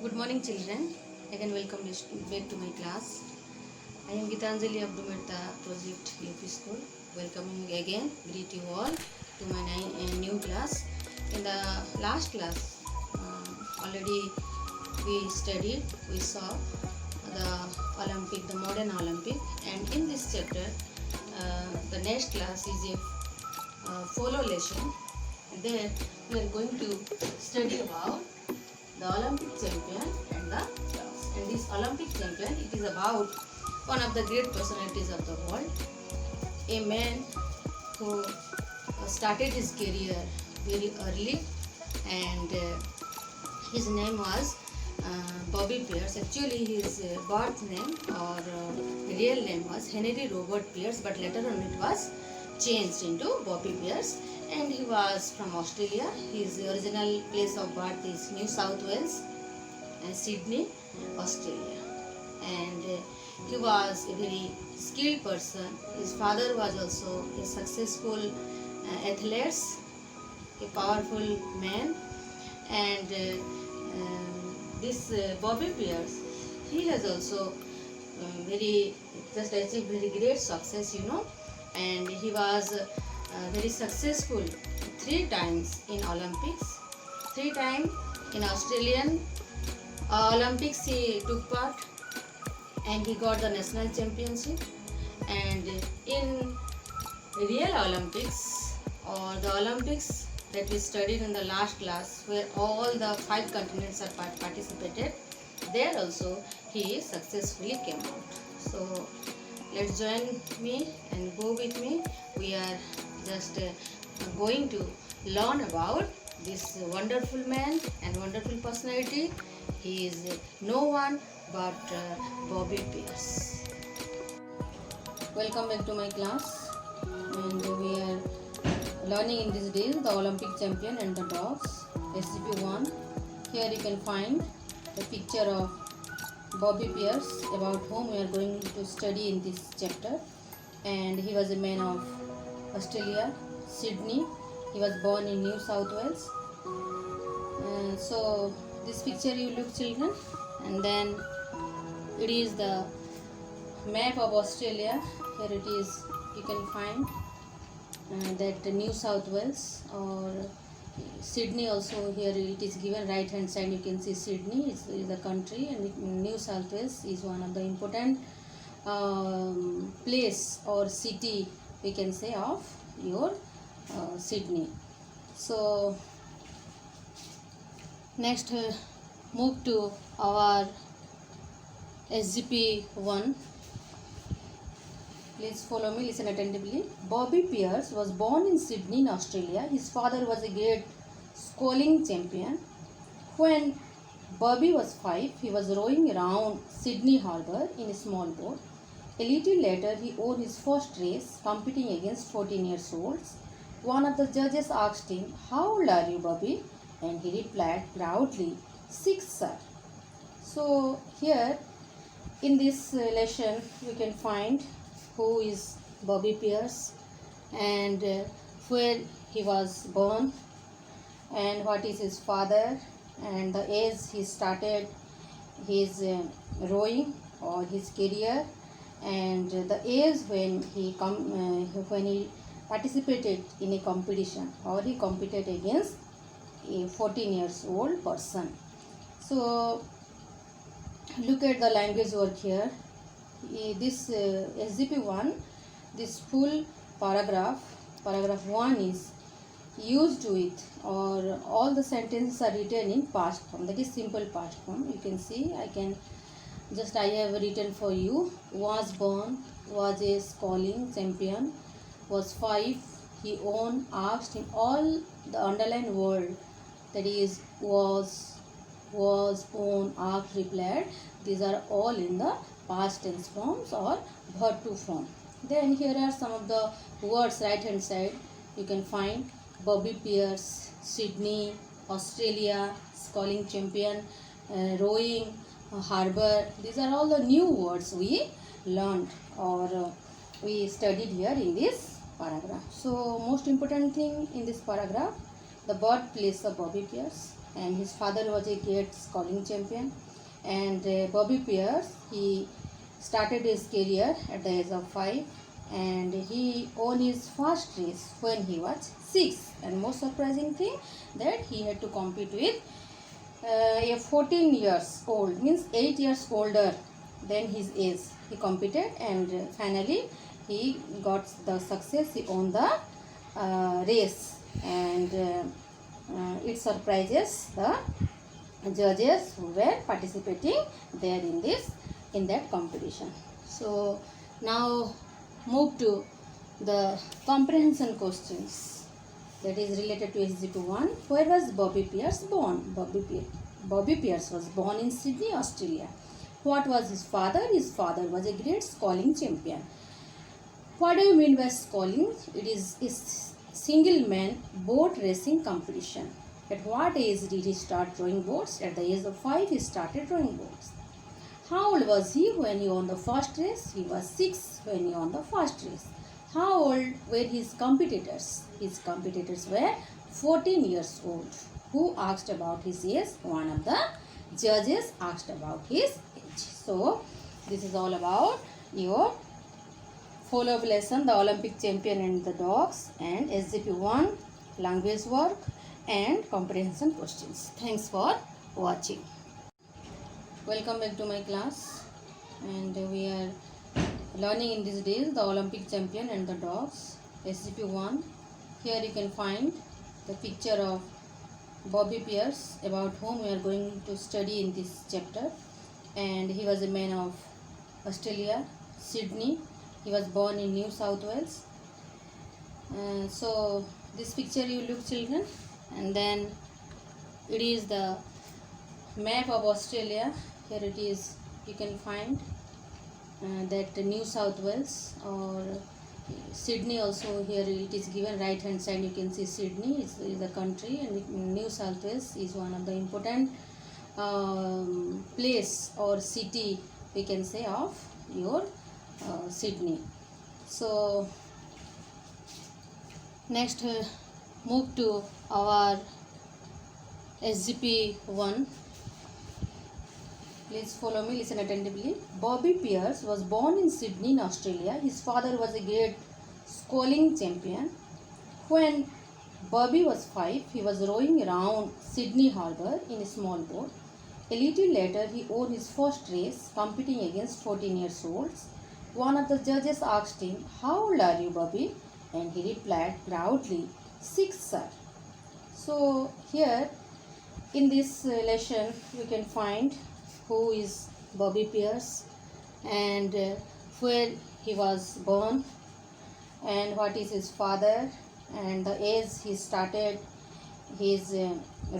Good morning, children. Again, welcome back to my class. I am Gitanjali Abdumerta, Project UP School. Welcoming you again. Greet you all to my new class. In the last class, already we studied, we saw the Olympic, the modern Olympic, and in this chapter, the next class is a follow lesson. There, we are going to study about the Olympic champion and the dogs. And this Olympic champion, it is about one of the great personalities of the world, a man who started his career very early, and his name was Bobby Pierce. Actually, his birth name or real name was Henry Robert Pierce, but later on it was changed into Bobby Pierce. And he was from Australia. His original place of birth is New South Wales and Sydney, Australia. And he was a very skilled person. His father was also a successful athlete, a powerful man. And this Bobby Pierce, he has also achieved very great success, and he was very successful 3 times in Olympics, 3 times in Australian Olympics he took part, and he got the national championship. And in real Olympics, or the Olympics that we studied in the last class, where all the 5 continents are participated, there also he successfully came out. So let's join me and go with me. We are just going to learn about this wonderful man and wonderful personality. He is no one but Bobby Pierce. Welcome back to my class, and we are learning in this day the Olympic champion and the dogs, SCP-1. Here you can find the picture of Bobby Pierce, about whom we are going to study in this chapter. And he was a man of Australia, Sydney. He was born in New South Wales. So this picture you look, children, and then it is the map of Australia. Here it is, you can find that New South Wales or Sydney also. Here it is given right hand side, you can see Sydney is a country, and New South Wales is one of the important place or city, we can say, of your Sydney. So next move to our SGP-1. Please follow me, listen attentively. Bobby Pierce was born in Sydney in Australia. His father was a great sculling champion. When Bobby was 5, he was rowing around Sydney Harbour in a small boat. A little later, he won his first race, competing against 14-year-olds. One of the judges asked him, "How old are you, Bobby?" And he replied proudly, "6, sir." So here in this lesson, we can find who is Bobby Pierce, and where he was born, and what is his father, and the age he started his rowing or his career, and the age when he participated in a competition or he competed against a 14-year-old person. So look at the language work here. This SGP-1, this full paragraph 1 is used with, or all the sentences are written in past form, that is simple past form. You can see, I have written for you: was born, was a sculling champion, was 5, he won, asked him. All the underlined word, that is was, won, asked, replied, these are all in the past tense forms or verb to form. Then here are some of the words right hand side. You can find Bobby Pierce, Sydney, Australia, sculling champion, rowing, harbour. These are all the new words we learned or we studied here in this paragraph. So most important thing in this paragraph, the birthplace of Bobby Pierce. and his father was a great sculling champion. And Bobby Pierce, he started his career at the age of 5, and he won his first race when he was 6. And most surprising thing that he had to compete with a 14 years old, means 8 years older than his age. He competed, and finally he got the success. He won the race, and it surprises the judges who were participating there in that competition. So now move to the comprehension questions, that is related to SGP1. Where was Bobby Pierce born? Bobby Pierce was born in Sydney, Australia. What was his father? His father was a great sculling champion. What do you mean by sculling? It is a single man boat racing competition. At what age did he start rowing boats? At the age of 5, he started rowing boats. How old was he when he won the first race? He was 6 when he won the first race. How old were his competitors? His competitors were 14 years old. Who asked about his age? One of the judges asked about his age. So, this is all about your follow-up lesson, the Olympic champion and the dogs, and SGP1, language work, and comprehension questions. Thanks for watching. Welcome back to my class, and we are learning in these days the Olympic champion and the dogs, SGP1. Here you can find the picture of Bobby Pierce, about whom we are going to study in this chapter. And he was a man of Australia, Sydney. He was born in New South Wales. So this picture you look, children, and then it is the map of Australia. Here it is, you can find that New South Wales or Sydney also. Here it is given right hand side, you can see Sydney is a country, and New South Wales is one of the important place or city, we can say, of your Sydney. So next move to our SGP1. Please follow me, listen attentively. Bobby Pierce was born in Sydney in Australia. His father was a great sculling champion. When Bobby was 5, he was rowing around Sydney Harbour in a small boat. A little later, he won his first race, competing against 14 years olds. One of the judges asked him, "How old are you, Bobby?" And he replied proudly, "6, sir." So here in this lesson, you can find who is Bobby Pierce, and where he was born, and what is his father, and the age he started his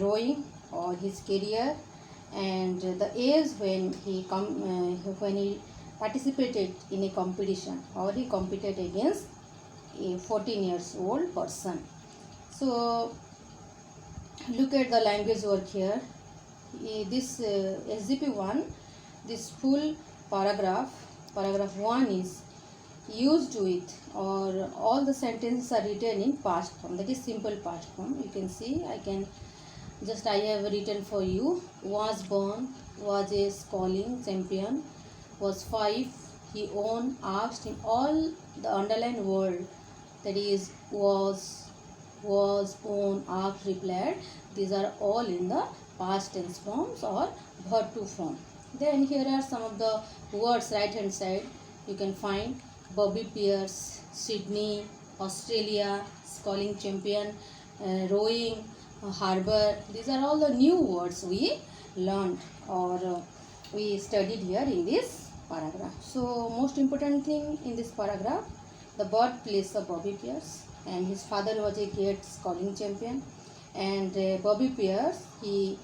rowing or his career, and the age when he participated in a competition or he competed against a 14 years old person. So look at the language work here. This SGP1, this full paragraph 1 is used with, or all the sentences are written in past form, that is simple past form. You can see, I have written for you: was born, was a sculling champion, was 5, he won, asked him. All the underlined word, that is was, won, asked, replied, these are all in the past tense forms or verb to form. Then here are some of the words right hand side. You can find Bobby Pierce, Sydney, Australia, sculling champion, rowing, harbour. These are all the new words we learned or we studied here in this paragraph. So most important thing in this paragraph, the birthplace of Bobby Pierce, and his father was a great sculling champion. And Bobby Pierce, he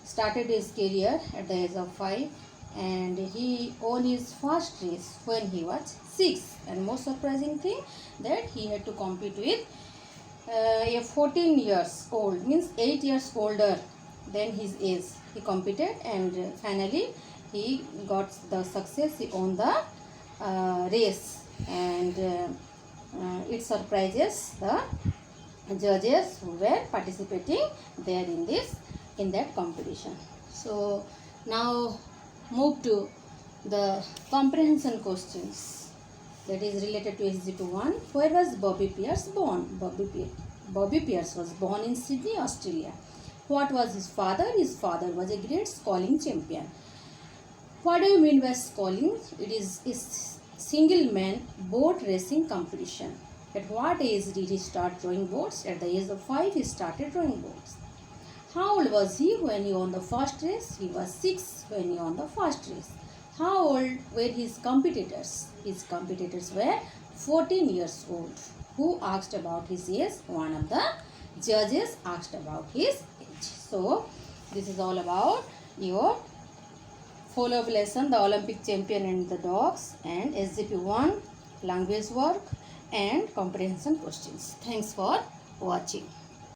started his career at the age of 5, and he won his first race when he was 6. And most surprising thing that he had to compete with a 14 years old, means 8 years older than his age. He competed, and finally he got the success. He won the race, and it surprises the judges who were participating there in in that competition. So now move to the comprehension questions that is related to SGP1. Where was Bobby Pierce born? Bobby Pierce was born in Sydney, Australia. What was his father? His father was a great sculling champion. What do you mean by sculling? It is a single man boat racing competition. At what age did he start rowing boats? At the age of 5 he started rowing boats. How old was he when he won the first race? He was 6 when he won the first race. How old were his competitors? His competitors were 14 years old. Who asked about his age? One of the judges asked about his age. So, this is all about your follow-up lesson, the Olympic champion and the dogs, and SGP1, language work and comprehension questions. Thanks for watching.